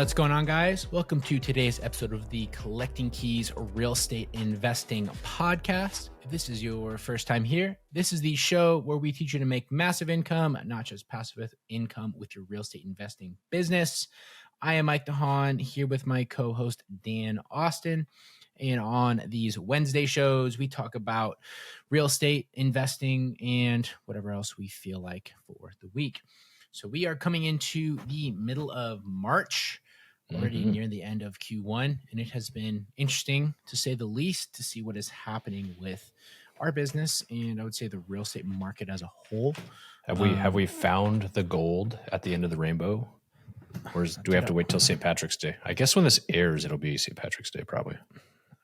What's going on, guys? Welcome to today's episode of the Collecting Keys Real Estate Investing Podcast. If this is your first time here, this is the show where we teach you to make massive income, not just passive income with your real estate investing business. I am Mike DeHaan here with my co-host Dan Austin. And on these Wednesday shows, we talk about real estate investing and whatever else we feel like for the week. So we are coming into the middle of March, already near the end of Q1, and it has been interesting, to say the least, to see what is happening with our business and I would say the real estate market as a whole. Have we found the gold at the end of the rainbow? Or do we have to wait till St. Patrick's Day? I guess when this airs, it'll be St. Patrick's Day probably.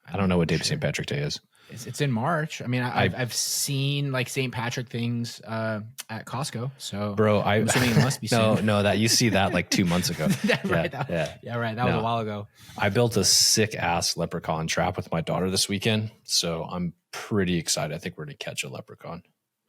I don't know what day St. Patrick's Day is. It's in March. I mean, I've seen like St. Patrick things at Costco. So, bro, I'm assuming it must be soon. no, that you see that like 2 months ago. Right. That was a while ago. I built a sick ass leprechaun trap with my daughter this weekend, so I'm pretty excited. I think we're gonna catch a leprechaun.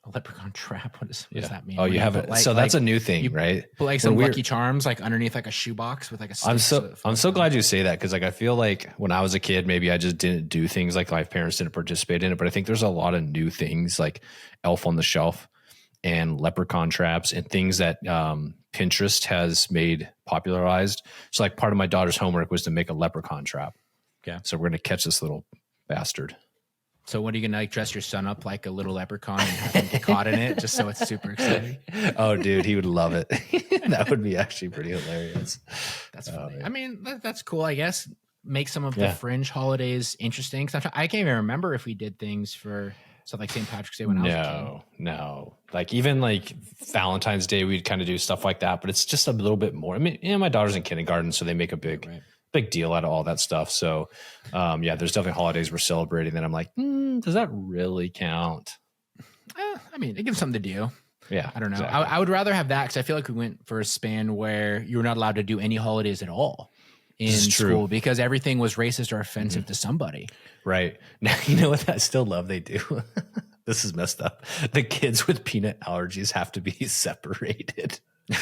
A leprechaun trap? What does that mean? Oh, you have it. So that's a new thing, right? Put like some Lucky Charms like underneath like a shoebox with like a stick. I'm so glad you say that, because like I feel like when I was a kid, maybe I just didn't do things, like my parents didn't participate in it. But I think there's a lot of new things like Elf on the Shelf and leprechaun traps and things that Pinterest has made popularized. So like part of my daughter's homework was to make a leprechaun trap. Okay. So we're gonna catch this little bastard. So what are you gonna like dress your son up like a little leprechaun and have him get caught in it just so it's super exciting? Oh, dude, he would love it. That would be actually pretty hilarious. That's funny. I mean, that's cool, I guess. Make some of the fringe holidays interesting. Cause I can't even remember if we did things for stuff like St. Patrick's Day when I was a kid. No. Like even like Valentine's Day, we'd kind of do stuff like that, but it's just a little bit more. I mean, my daughter's in kindergarten, so they make a big deal out of all that stuff. So there's definitely holidays we're celebrating that I'm like, does that really count? I mean, it gives something to do. Yeah, I don't know. Exactly. I would rather have that, because I feel like we went for a span where you were not allowed to do any holidays at all in school because everything was racist or offensive to somebody. Right. Now, you know what I still love they do? This is messed up. The kids with peanut allergies have to be separated.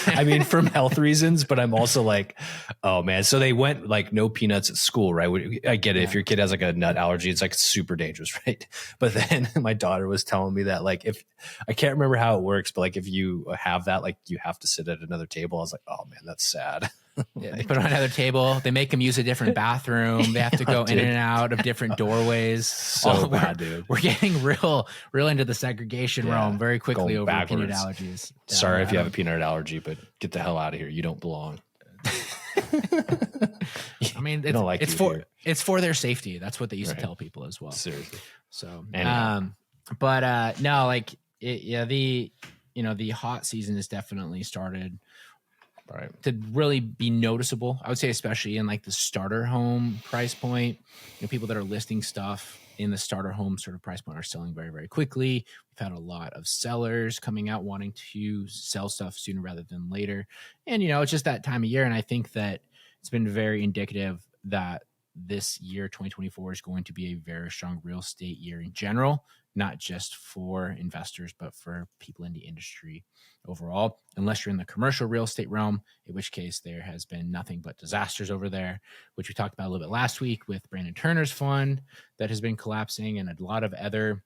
I mean, from health reasons, but I'm also like, oh man. So they went like no peanuts at school, right? I get it. If your kid has like a nut allergy, it's like super dangerous, right? But then my daughter was telling me that like, if I can't remember how it works, but like if you have that, like you have to sit at another table. I was like, oh man, that's sad. They put on another table. They make them use a different bathroom. They have to go in and out of different doorways. So bad, dude. We're getting real into the segregation realm very quickly Going over backwards. peanut allergies. Sorry if you have a peanut allergy, but get the hell out of here. You don't belong. I mean, it's for their safety. That's what they used to tell people as well. Seriously. So, anyway. No, like the hot season has definitely started. Right. To really be noticeable, I would say, especially in like the starter home price point. People that are listing stuff in the starter home sort of price point are selling very, very quickly. We've had a lot of sellers coming out wanting to sell stuff sooner rather than later. And, it's just that time of year. And I think that it's been very indicative that this year, 2024, is going to be a very strong real estate year in general, not just for investors, but for people in the industry overall, unless you're in the commercial real estate realm, in which case there has been nothing but disasters over there, which we talked about a little bit last week with Brandon Turner's fund that has been collapsing, and a lot of other,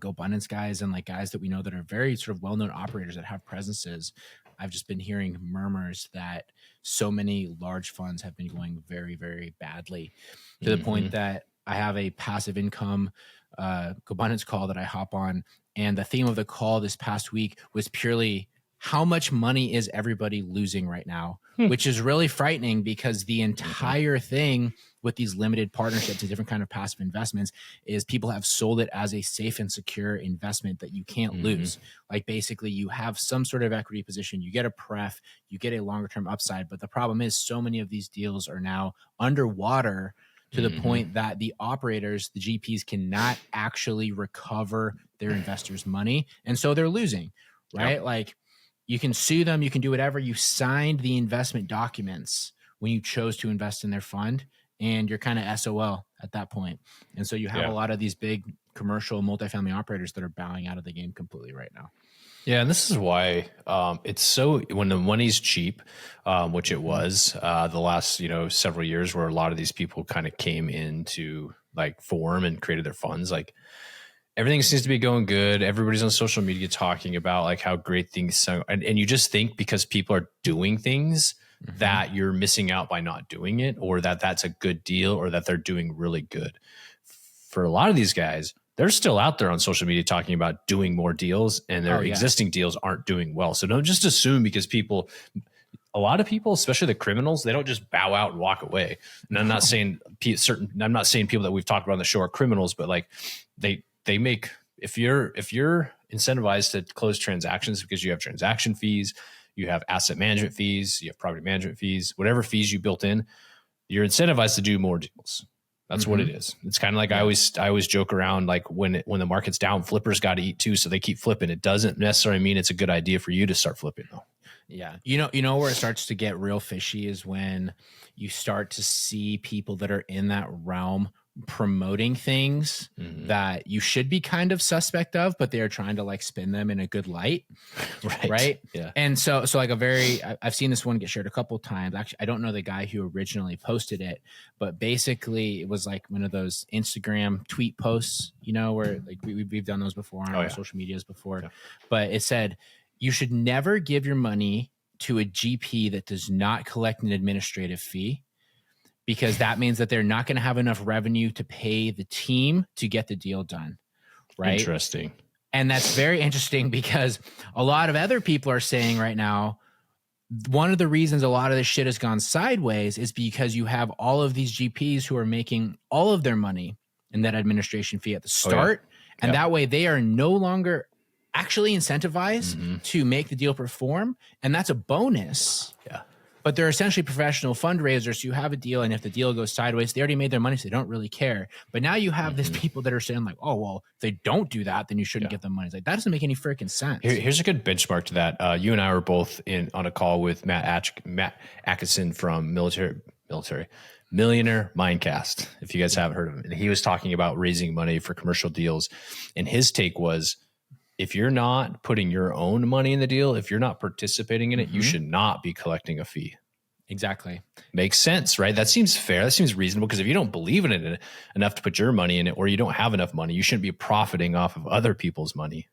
Go Abundance guys and like guys that we know that are very sort of well-known operators that have presences. I've just been hearing murmurs that so many large funds have been going very, very badly to the point that I have a passive income Abundance call that I hop on, and the theme of the call this past week was purely how much money is everybody losing right now, which is really frightening, because the entire thing with these limited partnerships and different kind of passive investments is people have sold it as a safe and secure investment that you can't lose. Like basically you have some sort of equity position, you get a pref, you get a longer term upside. But the problem is so many of these deals are now underwater to the point that the operators, the GPs, cannot actually recover their investors' money. And so they're losing, right? Yep. Like you can sue them, you can do whatever. You signed the investment documents when you chose to invest in their fund, and you're kind of SOL at that point. And so you have a lot of these big commercial multifamily operators that are bowing out of the game completely right now. Yeah, and this is why it's so, when the money's cheap, which it was the last several years, where a lot of these people kind of came into like form and created their funds. Like everything seems to be going good. Everybody's on social media talking about like how great things are, and you just think because people are doing things that you're missing out by not doing it, or that that's a good deal, or that they're doing really good. For a lot of these guys, they're still out there on social media talking about doing more deals, and their existing deals aren't doing well. So don't just assume because a lot of people, especially the criminals, they don't just bow out and walk away. And I'm not saying people that we've talked about on the show are criminals, but like they make, if you're incentivized to close transactions because you have transaction fees, you have asset management fees, you have property management fees, whatever fees you built in, you're incentivized to do more deals. That's what it is. It's kind of like I always joke around, like when the market's down, flippers got to eat too, so they keep flipping. It doesn't necessarily mean it's a good idea for you to start flipping though. Yeah. You know where it starts to get real fishy is when you start to see people that are in that realm promoting things that you should be kind of suspect of, but they're trying to like spin them in a good light. Right. Yeah. And so like I've seen this one get shared a couple of times. Actually, I don't know the guy who originally posted it, but basically it was like one of those Instagram tweet posts, where like we've done those before on our social medias before, but it said, you should never give your money to a GP that does not collect an administrative fee, because that means that they're not going to have enough revenue to pay the team to get the deal done. Right. Interesting. And that's very interesting because a lot of other people are saying right now, one of the reasons a lot of this shit has gone sideways is because you have all of these GPs who are making all of their money in that administration fee at the start. And that way they are no longer actually incentivized to make the deal perform. And that's a bonus. Yeah. But they're essentially professional fundraisers who have a deal, and if the deal goes sideways, they already made their money, so they don't really care. But now you have these people that are saying like, oh, well, if they don't do that, then you shouldn't get them money. It's like, that doesn't make any freaking sense. Here's a good benchmark to that. You and I were both on a call with Matt Atkinson from Millionaire Mindcast, if you guys haven't heard of him. And he was talking about raising money for commercial deals. And his take was, if you're not putting your own money in the deal, if you're not participating in it, you should not be collecting a fee. Exactly. Makes sense, right? That seems fair. That seems reasonable, because if you don't believe in it enough to put your money in it, or you don't have enough money, you shouldn't be profiting off of other people's money.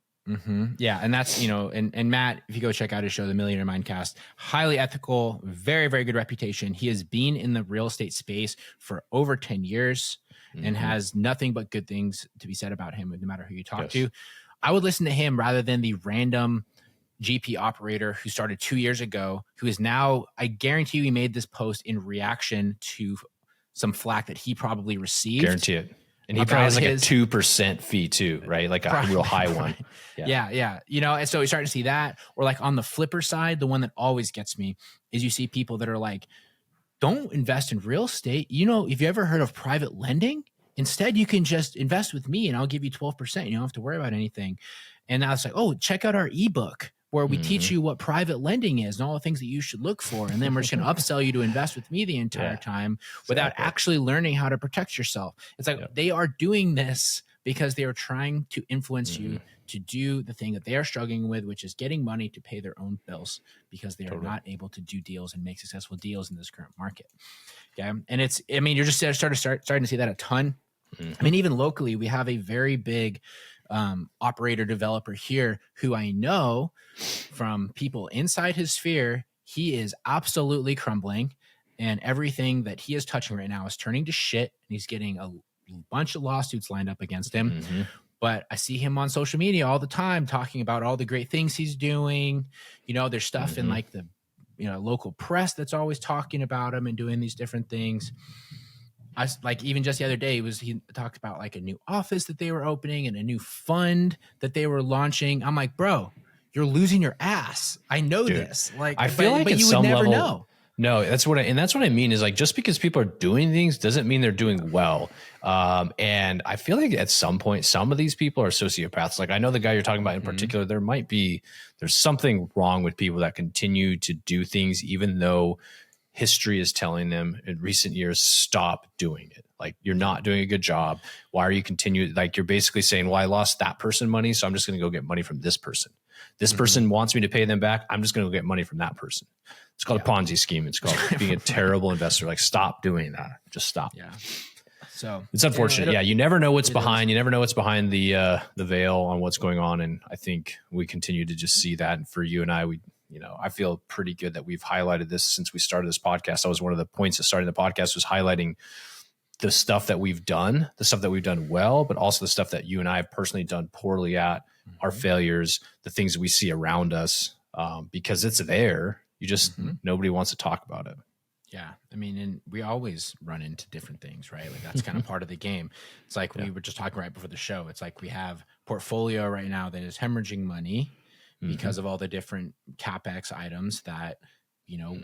Yeah. And that's, and Matt, if you go check out his show, the Millionaire Mindcast, highly ethical, very, very good reputation. He has been in the real estate space for over 10 years and has nothing but good things to be said about him, no matter who you talk to. I would listen to him rather than the random GP operator who started 2 years ago, who is now, I guarantee you, he made this post in reaction to some flack that he probably received. Guarantee it. And he probably has like a 2% fee too, right? Like a real high one. Yeah. And so we start to see that. Or like on the flipper side, the one that always gets me is you see people that are like, don't invest in real estate. If you ever heard of private lending, instead, you can just invest with me and I'll give you 12%. You don't have to worry about anything. And I was like, oh, check out our ebook where we teach you what private lending is and all the things that you should look for. And then we're just going to upsell you to invest with me the entire time without actually learning how to protect yourself. It's like they are doing this because they are trying to influence you to do the thing that they are struggling with, which is getting money to pay their own bills, because they are not able to do deals and make successful deals in this current market. Okay. And you're just starting to see that a ton. Even locally, we have a very big operator developer here who I know from people inside his sphere, he is absolutely crumbling, and everything that he is touching right now is turning to shit. And he's getting a bunch of lawsuits lined up against him. But I see him on social media all the time talking about all the great things he's doing. There's stuff in like the local press that's always talking about him and doing these different things. I like, even just the other day he talked about like a new office that they were opening and a new fund that they were launching. I'm like, bro, you're losing your ass. I know this. Like, I feel like but at you would some never level, know. No, that's what I mean is like, just because people are doing things doesn't mean they're doing well. And I feel like at some point, some of these people are sociopaths. Like I know the guy you're talking about in particular, there's something wrong with people that continue to do things, even though history is telling them in recent years, stop doing it. Like, you're not doing a good job. Why are you continuing? Like, you're basically saying, well, I lost that person money, so I'm just going to go get money from this person. This person wants me to pay them back. I'm just going to get money from that person. It's called a Ponzi scheme. It's called being a terrible investor. Like, stop doing that. Just stop. Yeah. So it's unfortunate. You never know what's behind. You never know what's behind the veil on what's going on. And I think we continue to just see that. And for you and I, I feel pretty good that we've highlighted this since we started this podcast. That was one of the points of starting the podcast, was highlighting the stuff that we've done, the stuff that we've done well, but also the stuff that you and I have personally done poorly at, our failures, the things we see around us, because it's there. You just, nobody wants to talk about it. Yeah. I mean, and we always run into different things, right? Like, that's kind of part of the game. It's like we were just talking right before the show. It's like we have portfolio right now that is hemorrhaging money because of all the different CapEx items that,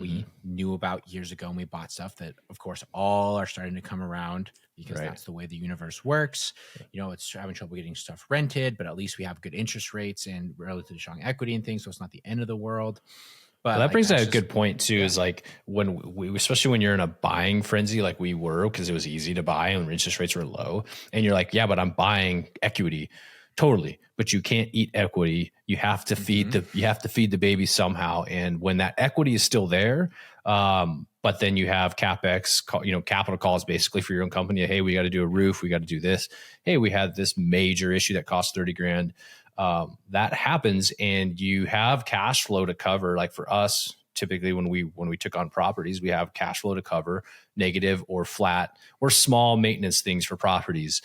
we knew about years ago, and we bought stuff that, of course, all are starting to come around because that's the way the universe works. It's having trouble getting stuff rented, but at least we have good interest rates and relatively strong equity and things. So it's not the end of the world. But that brings up a good point too, is like when especially when you're in a buying frenzy, like we were, because it was easy to buy and interest rates were low, and you're like, yeah, but I'm buying equity. Totally. But you can't eat equity. You have to feed the baby somehow. And when that equity is still there, but then you have CapEx, capital calls basically for your own company. Hey, we got to do a roof. We got to do this. Hey, we had this major issue that cost 30 grand. That happens, and you have cash flow to cover. Like for us, typically when we took on properties, we have cash flow to cover negative or flat or small maintenance things for properties.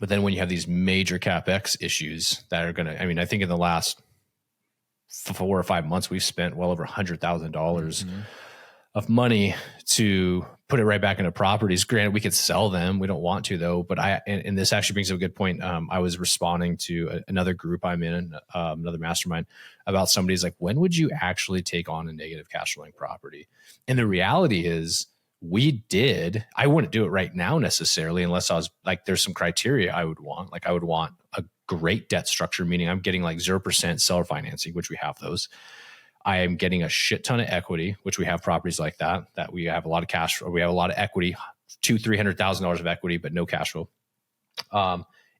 But then when you have these major CapEx issues that are going to, I think in the last 4 or 5 months, we've spent well over $100,000 of money to put it right back into properties. Granted, we could sell them. We don't want to though. But and this actually brings up a good point. I was responding to another group I'm in, another mastermind, about somebody's like, when would you actually take on a negative cash flowing property? And the reality is, I wouldn't do it right now necessarily, unless I was like, there's some criteria I would want. Like I would want a great debt structure, meaning I'm getting like 0% seller financing, which we have those. I am getting a shit ton of equity, which we have properties like that we have a lot of cash, or we have a lot of equity, $200,000-$300,000 of equity, but no cash flow.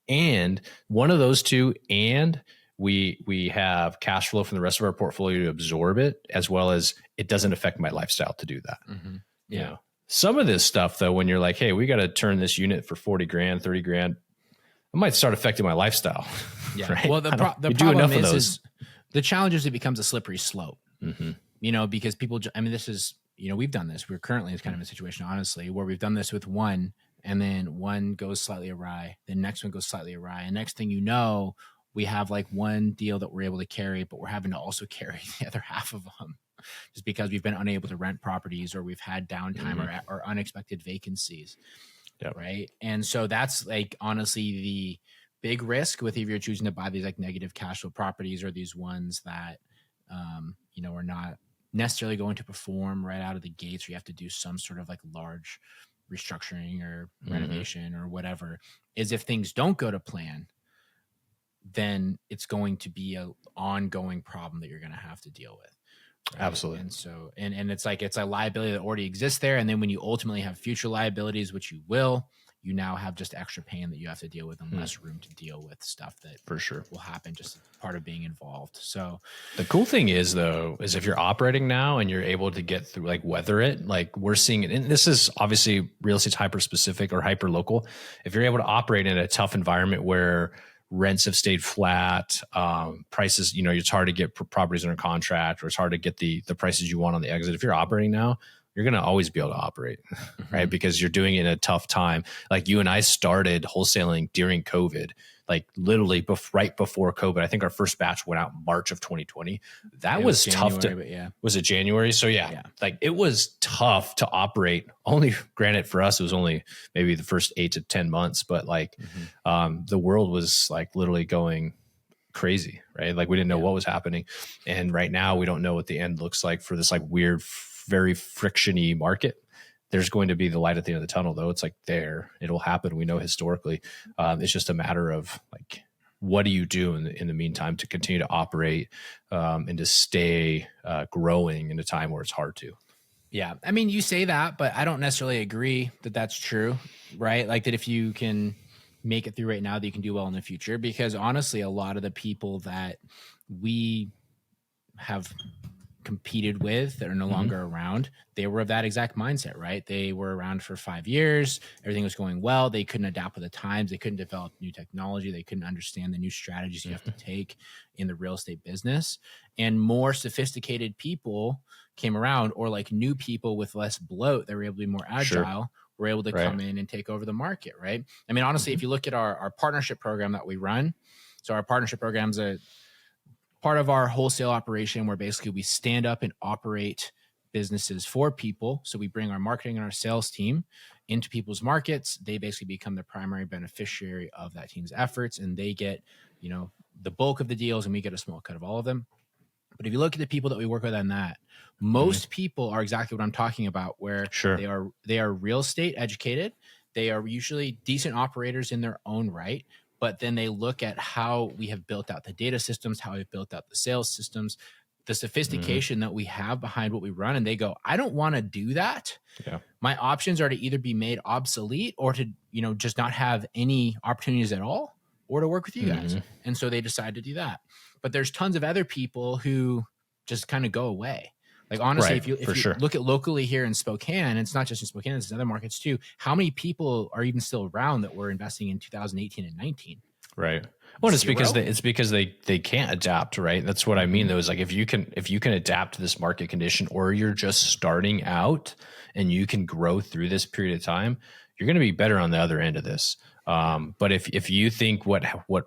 And one of those two, and we have cash flow from the rest of our portfolio to absorb it, as well as it doesn't affect my lifestyle to do that. Yeah. Some of this stuff though, when you're like, hey, we got to turn this unit for 40 grand, 30 grand, it might start affecting my lifestyle. Yeah. Right? Well, the problem is the challenge is it becomes a slippery slope, because people, this is, we've done this. We're currently kind of in a situation, honestly, where we've done this with one, and then one goes slightly awry. The next one goes slightly awry. And next thing you know, we have like one deal that we're able to carry, but we're having to also carry the other half of them, just because we've been unable to rent properties, or we've had downtime or unexpected vacancies. Yep. Right. And so that's like, honestly, the big risk with, if you're choosing to buy these like negative cash flow properties, or these ones that, are not necessarily going to perform right out of the gates, or you have to do some sort of like large restructuring or renovation or whatever, is if things don't go to plan, then it's going to be an ongoing problem that you're going to have to deal with. Right? Absolutely. And so, and it's like, it's a liability that already exists there. And then when you ultimately have future liabilities, which you will, you now have just extra pain that you have to deal with, and less room to deal with stuff that for sure will happen, just part of being involved. So the cool thing is though, is if you're operating now and you're able to get through, like weather it, like we're seeing it. And this is obviously real estate's hyper specific or hyper local. If you're able to operate in a tough environment where rents have stayed flat, prices, it's hard to get properties under contract, or it's hard to get the prices you want on the exit. If you're operating now, you're going to always be able to operate, right? Because you're doing it in a tough time. Like you and I started wholesaling during COVID, like literally right before COVID. I think our first batch went out March of 2020. That was tough was it January? So yeah, like it was tough to operate. Only, granted for us, it was only maybe the first 8 to 10 months, but like the world was like literally going crazy, right? Like we didn't know what was happening. And right now we don't know what the end looks like for this like weird, very friction-y market. There's going to be the light at the end of the tunnel though. It's like it'll happen. We know historically. It's just a matter of like, what do you do in the meantime to continue to operate and to stay growing in a time where it's hard to? Yeah. I mean, you say that, but I don't necessarily agree that that's true, right? Like that if you can make it through right now, that you can do well in the future. Because honestly, a lot of the people that we have competed with that are no Mhm. longer around, they were of that exact mindset, right? They were around for 5 years. Everything was going well. They couldn't adapt with the times. They couldn't develop new technology. They couldn't understand the new strategies you have to Mhm. take in the real estate business. And more sophisticated people came around, or like new people with less bloat that were able to be more Sure. agile, were able to Right. come in and take over the market, right? I mean, honestly, Mhm. if you look at our partnership program that we run, so our partnership program's a part of our wholesale operation where basically we stand up and operate businesses for people. So we bring our marketing and our sales team into people's markets. They basically become the primary beneficiary of that team's efforts, and they get, the bulk of the deals, and we get a small cut of all of them. But if you look at the people that we work with on that, Mhm. most people are exactly what I'm talking about, where Sure. they are real estate educated. They are usually decent operators in their own right, but then they look at how we have built out the data systems, how we've built out the sales systems, the Mhm. sophistication that we have behind what we run, and they go, I don't want to do that. Yeah. My options are to either be made obsolete or to, just not have any opportunities at all, or to work with you guys. Mhm. And so they decide to do that. But there's tons of other people who just kind of go away. Like honestly, Right. if you For if you sure. look at locally here in Spokane, and it's not just in Spokane, it's in other markets too. How many people are even still around that were investing in 2018 and 19? Right. Well, it's because Zero. they can't adapt, right? That's what I mean Mm-hmm. though, is like if you can adapt to this market condition, or you're just starting out and you can grow through this period of time, you're going to be better on the other end of this. Yeah. But if you think what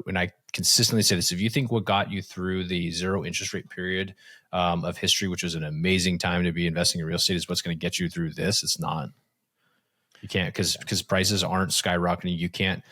and I consistently say this, if you think what got you through the zero interest rate period of history, which was an amazing time to be investing in real estate, is what's going to get you through this, it's not. You can't, because prices aren't skyrocketing.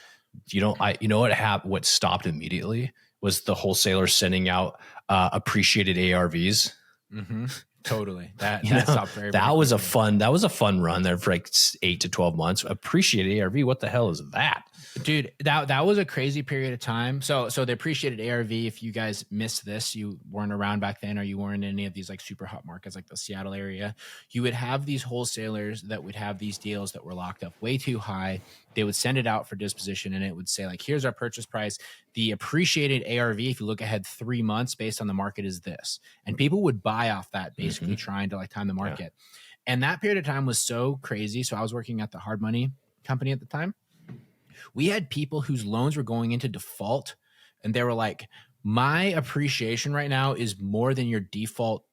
What stopped immediately was the wholesaler sending out appreciated ARVs. Mm-hmm. Totally. That stopped very, very quickly. That was a fun run there for like 8 to 12 months. Appreciated ARV. What the hell is that? Dude, that was a crazy period of time. So the appreciated ARV, if you guys missed this, you weren't around back then, or you weren't in any of these like super hot markets like the Seattle area, you would have these wholesalers that would have these deals that were locked up way too high. They would send it out for disposition, and it would say like, here's our purchase price. The appreciated ARV, if you look ahead 3 months based on the market, is this. And people would buy off that, basically Mhm. trying to like time the Yeah. market. And that period of time was so crazy. So I was working at the hard money company at the time. We had people whose loans were going into default, and they were like, my appreciation right now is more than your default,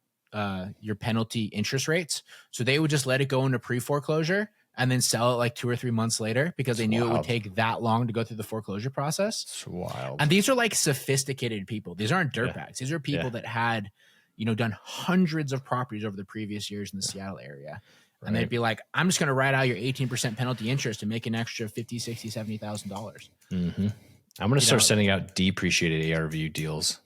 your penalty interest rates. So they would just let it go into pre-foreclosure and then sell it like 2 or 3 months later, because It's they knew it would wild. take that long to go through the foreclosure process. It's wild. And these are like sophisticated people. These aren't Yeah. dirtbags. These are people Yeah. that had, done hundreds of properties over the previous years in the Seattle area. And they'd Right. be like, I'm just going to write out your 18% penalty interest and make an extra $50, $60, $70,000. Mm-hmm. I'm going to You start know, sending out depreciated ARV deals.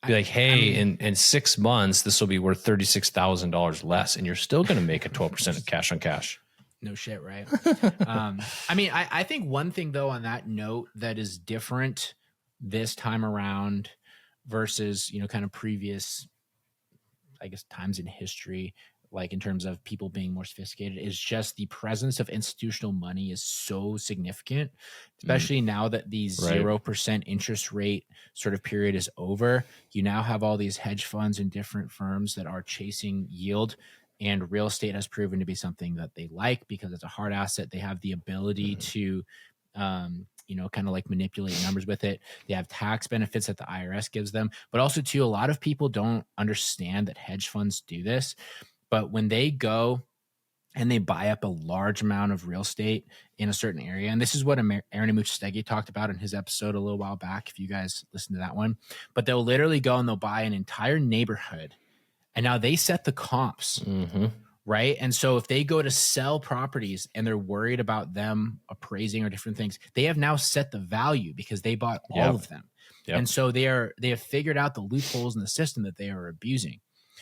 Be like, I hey, mean, in 6 months, this will be worth $36,000 less, and you're still going to make a 12% cash on cash. no shit, right? I mean, I think one thing though on that note that is different this time around versus, kind of previous, I guess, times in history, like in terms of people being more sophisticated, is just the presence of institutional money is so significant, Mm, especially now that the right. 0% interest rate sort of period is over. You now have all these hedge funds and different firms that are chasing yield. And real estate has proven to be something that they like because it's a hard asset. They have the ability Mhm. to, kind of like manipulate numbers with it. They have tax benefits that the IRS gives them, but also too, a lot of people don't understand that hedge funds do this. But when they go and they buy up a large amount of real estate in a certain area, and this is what Aaron Amuchastegui talked about in his episode a little while back, if you guys listen to that one, but they'll literally go and they'll buy an entire neighborhood, and now they set the comps, Mhm. right? And so if they go to sell properties and they're worried about them appraising or different things, they have now set the value because they bought all Yep. of them. And Yep. so they have figured out the loopholes in the system that they are abusing,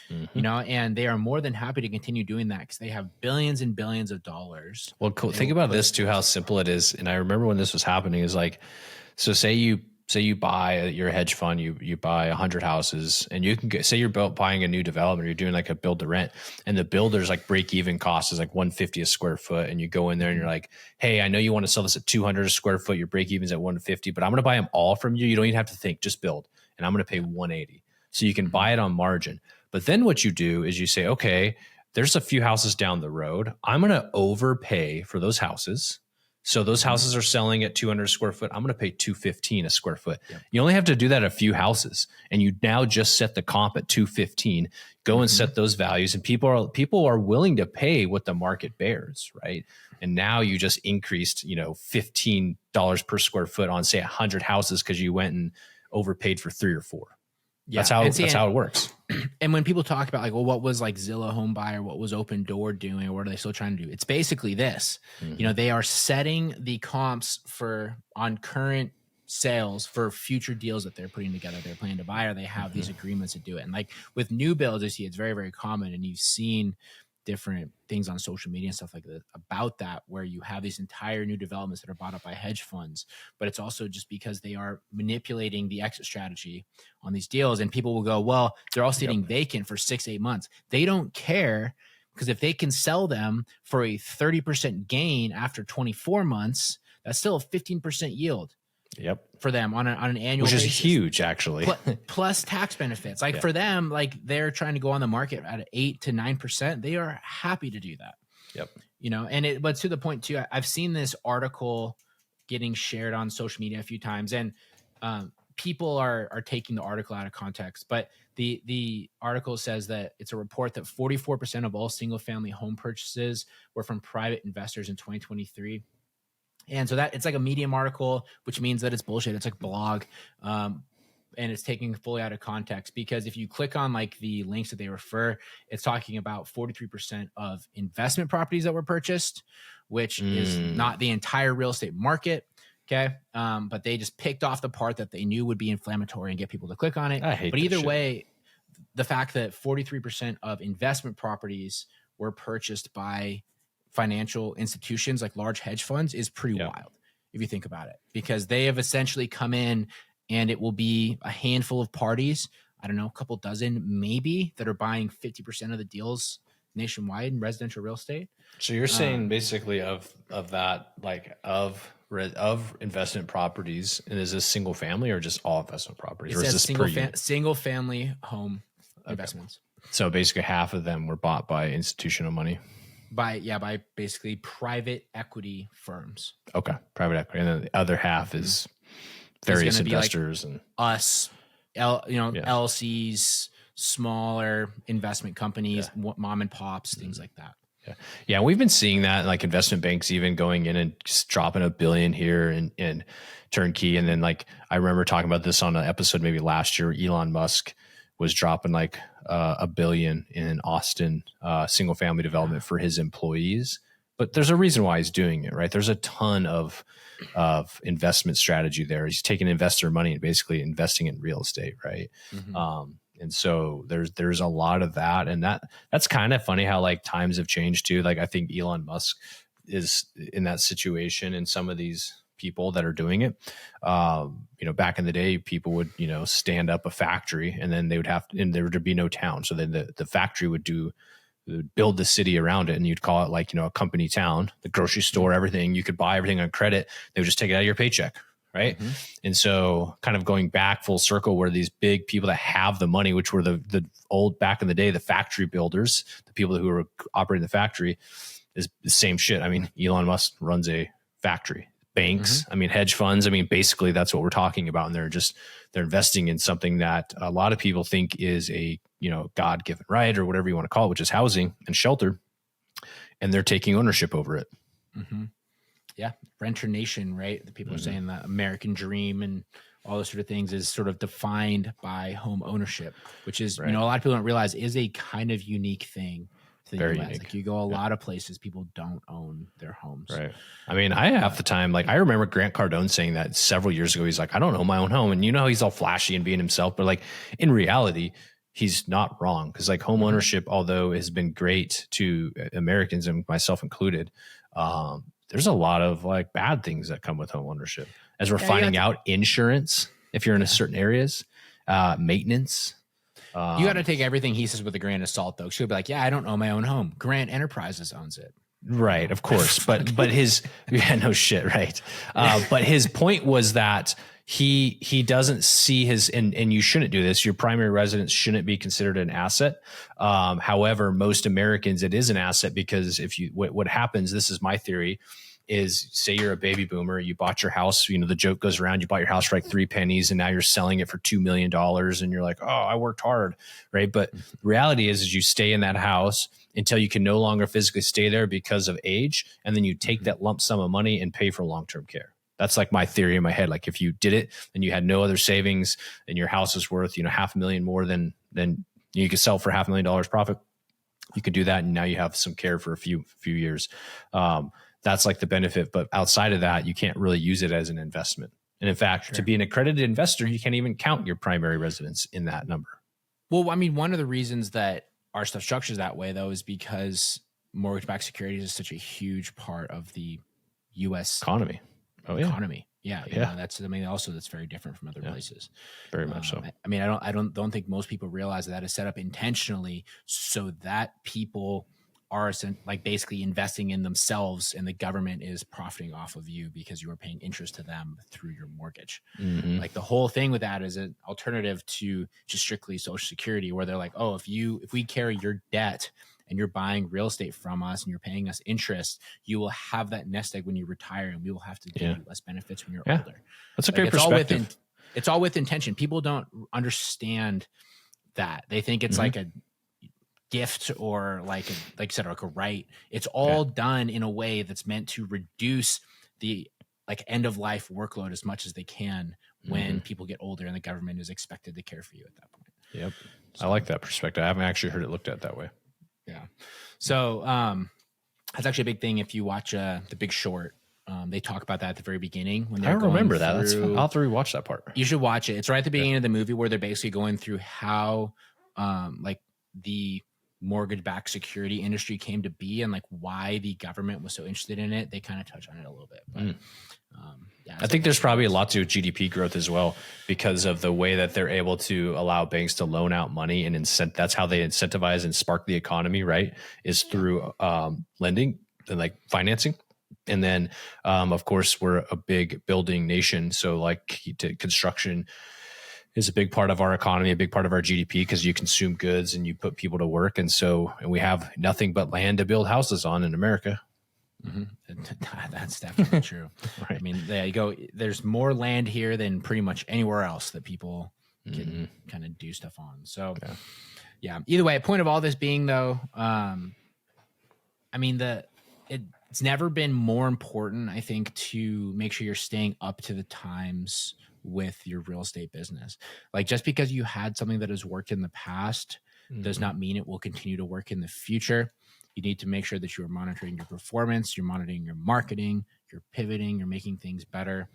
Mhm. and they are more than happy to continue doing that because they have billions and billions of dollars. Well, cool. They Think will about put this too, how simple it is. And I remember when this was happening is like, so say you buy your hedge fund, you buy 100 houses, and you can get, say you're buying a new development, or you're doing like a build to rent, and the builder's like break even cost is like 150 a square foot, and you go in there and you're like, hey, I know you want to sell this at 200 a square foot, your break even's at 150, but I'm going to buy them all from you. You don't even have to think, just build, and I'm going to pay 180. So you can buy it on margin. But then what you do is you say, okay, there's a few houses down the road. I'm going to overpay for those houses. So those houses are selling at 200 square foot. I'm going to pay 215 a square foot. Yep. You only have to do that a few houses, and you now just set the comp at 215. Go and set those values, and people are willing to pay what the market bears, right? And now you just increased, $15 per square foot on, say, 100 houses because you went and overpaid for 3 or 4. Yeah, that's how it works. And when people talk about like, well, what was like Zillow Home Buyer, what was Open Door doing, or what are they still trying to do? It's basically this. They are setting the comps on current sales for future deals that they're putting together. They're planning to buy, or they have these agreements to do it. And like with new builds, I see it's very, very common, and you've seen different things on social media and stuff like that about that, where you have these entire new developments that are bought up by hedge funds. But it's also just because they are manipulating the exit strategy on these deals, and people will go, well, they're all sitting vacant for 6-8 months. They don't care, because if they can sell them for a 30% gain after 24 months, that's still a 15% yield. Yep. For them on an annual basis. Which is huge, actually. Plus tax benefits. Like for them, like they're trying to go on the market at 8 to 9%. They are happy to do that. Yep. But to the point too, I've seen this article getting shared on social media a few times, and people are taking the article out of context. But the article says that it's a report that 44% of all single family home purchases were from private investors in 2023. And so that it's like a Medium article, which means that it's bullshit. It's like blog, and it's taking fully out of context, because if you click on like the links that they refer, it's talking about 43% of investment properties that were purchased, which is not the entire real estate market. Okay. But they just picked off the part that they knew would be inflammatory and get people to click on it. But either way, the fact that 43% of investment properties were purchased by financial institutions like large hedge funds is pretty wild if you think about it, because they have essentially come in, and it will be a handful of parties, I don't know, a couple dozen maybe, that are buying 50% of the deals nationwide in residential real estate. So you're saying basically of that, like of investment properties, and is this single family or just all investment properties? Or is this single family home investments? So basically half of them were bought by institutional money. By basically private equity firms. Okay, private equity, and then the other half is various investors like and us, LLCs, smaller investment companies, mom and pops, things like that. Yeah, we've been seeing that, like investment banks even going in and just dropping $1 billion here and turnkey, and then like I remember talking about this on an episode maybe last year. Elon Musk was dropping like $1 billion in Austin single family development for his employees. But there's a reason why he's doing it, right? There's a ton of investment strategy there. He's taking investor money and basically investing in real estate, right? And so there's a lot of that, and that's kind of funny how like times have changed too. Like I think Elon Musk is in that situation, and some of these people that are doing it. Back in the day, people would, stand up a factory, and then they would and there would be no town. So then the factory would build the city around it, and you'd call it like, a company town, the grocery store, everything. You could buy everything on credit. They would just take it out of your paycheck. Right. And so kind of going back full circle, where these big people that have the money, which were the old back in the day, the factory builders, the people who were operating the factory, is the same shit. I mean, Elon Musk runs a factory. Banks, I mean, hedge funds. I mean, basically that's what we're talking about. And they're investing in something that a lot of people think is a, God-given right, or whatever you want to call it, which is housing and shelter. And they're taking ownership over it. Yeah. Renter nation, right? The people are saying the American dream and all those sort of things is sort of defined by home ownership, which is, a lot of people don't realize is a kind of unique thing. Very unique. Like you go a lot of places, people don't own their homes. Right. I mean, I half the time, like I remember Grant Cardone saying that several years ago. He's like, I don't own my own home. And he's all flashy and being himself, but like in reality, he's not wrong. Because like home ownership, although has been great to Americans and myself included, there's a lot of like bad things that come with home ownership. As we're finding out, insurance if you're in a certain areas, maintenance. You got to take everything he says with a grain of salt, though. She'll be like, yeah, I don't own my own home. Grant Enterprises owns it. Right, of course. But his no shit, right. But his point was that he doesn't see his and you shouldn't do this. Your primary residence shouldn't be considered an asset. However, most Americans, it is an asset because if you what happens, this is my theory, is say you're a baby boomer, you bought your house, the joke goes around, you bought your house for like 3 pennies and now you're selling it for $2 million and you're like, oh, I worked hard, right? But the reality is you stay in that house until you can no longer physically stay there because of age. And then you take that lump sum of money and pay for long-term care. That's like my theory in my head. Like if you did it and you had no other savings and your house is worth, $500,000 more than you could sell for $500,000 profit, you could do that. And now you have some care for a few years. That's like the benefit. But outside of that, you can't really use it as an investment. And in fact, to be an accredited investor, you can't even count your primary residence in that number. Well, I mean, one of the reasons that our stuff structures that way, though, is because mortgage-backed securities is such a huge part of the U.S. economy. Economy. Yeah. That's very different from other places. Very much so. I mean, I don't think most people realize that is set up intentionally so that people are like basically investing in themselves and the government is profiting off of you because you are paying interest to them through your mortgage. Mm-hmm. Like the whole thing with that is an alternative to just strictly Social Security, where they're like, oh, if we carry your debt and you're buying real estate from us and you're paying us interest, you will have that nest egg when you retire and we will have to give you less benefits when you're older. That's a great perspective. It's all with intention. People don't understand that. They think it's like a gift or like you said, like a right. It's all done in a way that's meant to reduce the like end of life workload as much as they can when people get older and the government is expected to care for you at that point. Yep. So, I like that perspective. I haven't actually heard it looked at that way. Yeah. So that's actually a big thing. If you watch The Big Short, they talk about that at the very beginning. When I don't remember that. I'll have to rewatch that part. You should watch it. It's right at the beginning of the movie where they're basically going through how like the mortgage-backed security industry came to be and like why the government was so interested in it. They kind of touch on it a little bit. But, I think there's probably a lot to do with GDP growth as well because of the way that they're able to allow banks to loan out money and that's how they incentivize and spark the economy, right? Is through lending and like financing. And then, of course, we're a big building nation. So like construction is a big part of our economy, a big part of our GDP because you consume goods and you put people to work. And we have nothing but land to build houses on in America. Mm-hmm. That's definitely true. Right. I mean, there you go. There's more land here than pretty much anywhere else that people can kind of do stuff on. So yeah. Either way, point of all this being though, I mean, it's never been more important, I think, to make sure you're staying up to the times with your real estate business. Like just because you had something that has worked in the past does not mean it will continue to work in the future. You need to make sure that you're monitoring your performance, you're monitoring your marketing, you're pivoting, you're making things better.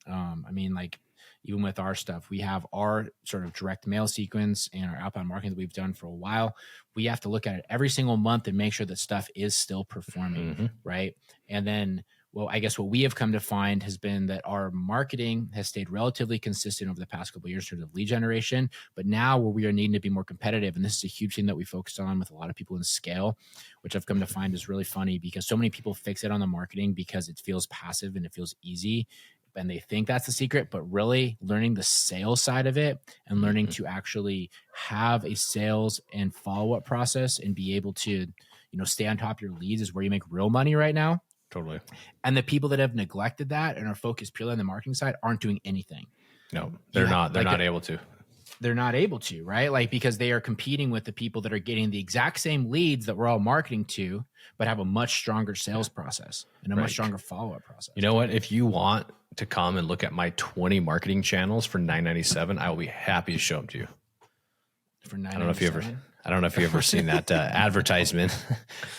I mean, like even with our stuff, we have our sort of direct mail sequence and our outbound marketing that we've done for a while. We have to look at it every single month and make sure that stuff is still performing, right? And then, well, I guess what we have come to find has been that our marketing has stayed relatively consistent over the past couple of years in terms of lead generation. But now where we are needing to be more competitive, and this is a huge thing that we focused on with a lot of people in scale, which I've come to find is really funny because so many people fix it on the marketing because it feels passive and it feels easy. And they think that's the secret, but really learning the sales side of it and learning to actually have a sales and follow-up process and be able to, stay on top of your leads is where you make real money right now. Totally. And the people that have neglected that and are focused purely on the marketing side aren't doing anything. No, they're not. They're not able to. They're not able to, right? Like because they are competing with the people that are getting the exact same leads that we're all marketing to, but have a much stronger sales process and a much stronger follow-up process. You know what? If you want to come and look at my 20 marketing channels for $9.97, I will be happy to show them to you. For $9.97? I don't know if you ever seen that advertisement.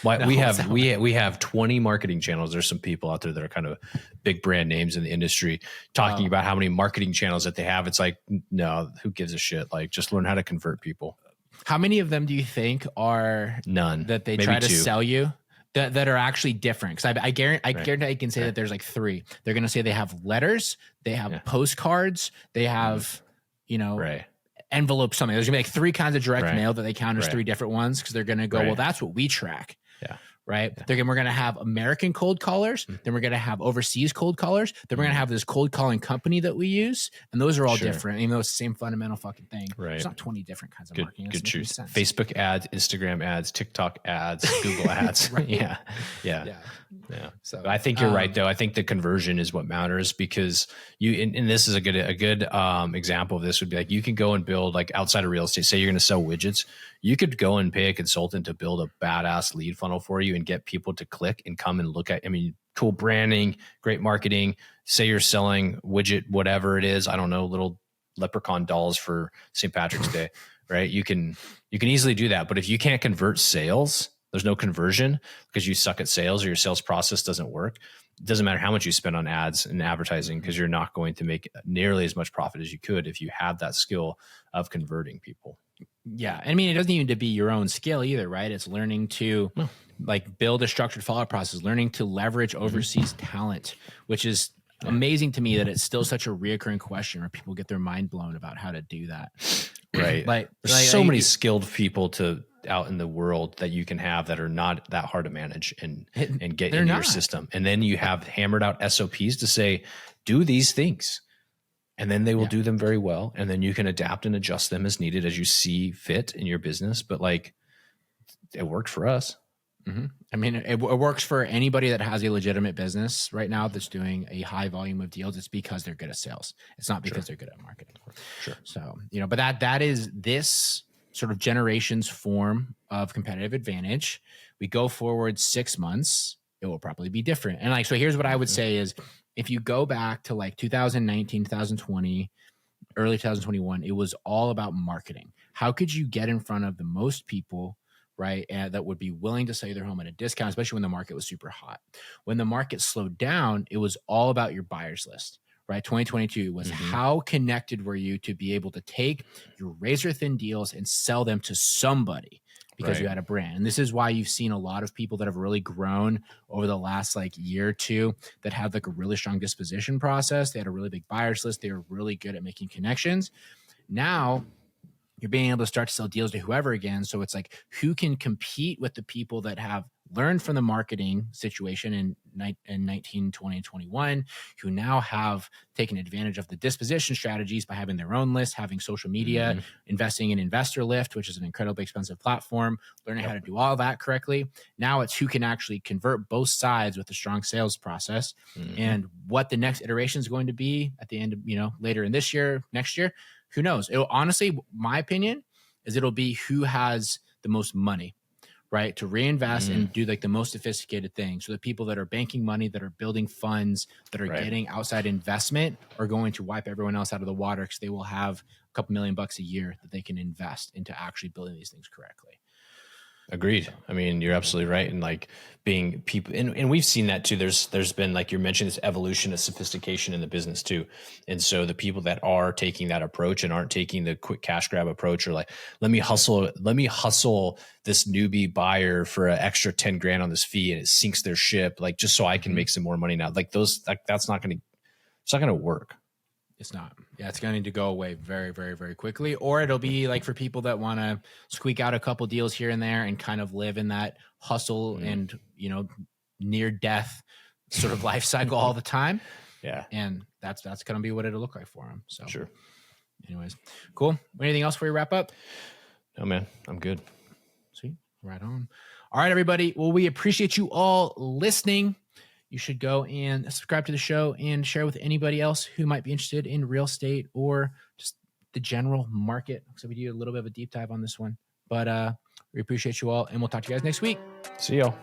We have 20 marketing channels. There's some people out there that are kind of big brand names in the industry talking about how many marketing channels that they have. It's like, no, who gives a shit? Like, just learn how to convert people. How many of them do you think are none that they Maybe try to two. sell you that are actually different. Because I guarantee I can say that there's like 3. They're going to say they have letters, they have postcards, they have, envelope something. There's gonna be like 3 kinds of direct mail that they count as 3 different ones, because they're gonna go, well, that's what we track. Yeah. Right. Yeah. We're going to have American cold callers. Then we're going to have overseas cold callers. Then we're going to have this cold calling company that we use. And those are all different, even though it's the same fundamental fucking thing. Right. There's not 20 different kinds of marketing. Good truth. Facebook ads, Instagram ads, TikTok ads, Google ads. Yeah. So I think you're right, though. I think the conversion is what matters, because and this is a good example of this would be like, you can go and build, like, outside of real estate, say you're going to sell widgets. You could go and pay a consultant to build a badass lead funnel for you and get people to click and come and look at, cool branding, great marketing. Say you're selling widget, whatever it is, I don't know, little leprechaun dolls for St. Patrick's Day, right? You can easily do that. But if you can't convert sales, there's no conversion because you suck at sales or your sales process doesn't work. It doesn't matter how much you spend on ads and advertising, because you're not going to make nearly as much profit as you could if you have that skill of converting people. Yeah. It doesn't even to be your own skill either, right? It's learning to like build a structured follow-up process, learning to leverage overseas talent, which is amazing to me that it's still such a reoccurring question where people get their mind blown about how to do that. Right. There's so many skilled people out in the world that you can have that are not that hard to manage and get into your system. And then you have hammered out SOPs to say, do these things. And then they will do them very well. And then you can adapt and adjust them as needed as you see fit in your business. But like, it worked for us. Mm-hmm. It works for anybody that has a legitimate business right now that's doing a high volume of deals. It's because they're good at sales. It's not because they're good at marketing. Sure. So, but that is this sort of generation's form of competitive advantage. We go forward 6 months, it will probably be different. And so here's what I would say is, if you go back to like 2019, 2020, early 2021, it was all about marketing. How could you get in front of the most people, right, that would be willing to sell their home at a discount, especially when the market was super hot? When the market slowed down, it was all about your buyers list, right? 2022 was how connected were you to be able to take your razor thin deals and sell them to somebody, because you had a brand. And this is why you've seen a lot of people that have really grown over the last year or two that have like a really strong disposition process. They had a really big buyers list. They were really good at making connections. Now you're being able to start to sell deals to whoever again. So it's like, who can compete with the people that have learned from the marketing situation in 19, 20, and 21, who now have taken advantage of the disposition strategies by having their own list, having social media, investing in Investor Lift, which is an incredibly expensive platform, learning how to do all that correctly. Now it's who can actually convert both sides with a strong sales process. And what the next iteration is going to be at the end of, later in this year, next year, who knows? Honestly, my opinion is it'll be who has the most money, right, to reinvest and do like the most sophisticated things. So the people that are banking money, that are building funds, that are getting outside investment, are going to wipe everyone else out of the water, because they will have a couple $1,000,000 a year that they can invest into actually building these things correctly. Agreed. You're absolutely right. And like being people, and we've seen that too. There's been, like you mentioned, this evolution of sophistication in the business too. And so the people that are taking that approach and aren't taking the quick cash grab approach, or like, let me hustle this newbie buyer for an extra 10 grand on this fee, and it sinks their ship, like, just so I can make some more money now. Like it's not going to work. It's not. Yeah, it's going to go away very, very, very quickly. Or it'll be like for people that want to squeak out a couple deals here and there and kind of live in that hustle and, near death sort of life cycle all the time. Yeah. And that's going to be what it'll look like for them. So sure. Anyways, cool. Anything else before we wrap up? No, man, I'm good. Sweet. Right on. All right, everybody. Well, we appreciate you all listening. You should go and subscribe to the show and share with anybody else who might be interested in real estate or just the general market. So we do a little bit of a deep dive on this one, but we appreciate you all, and we'll talk to you guys next week. See y'all.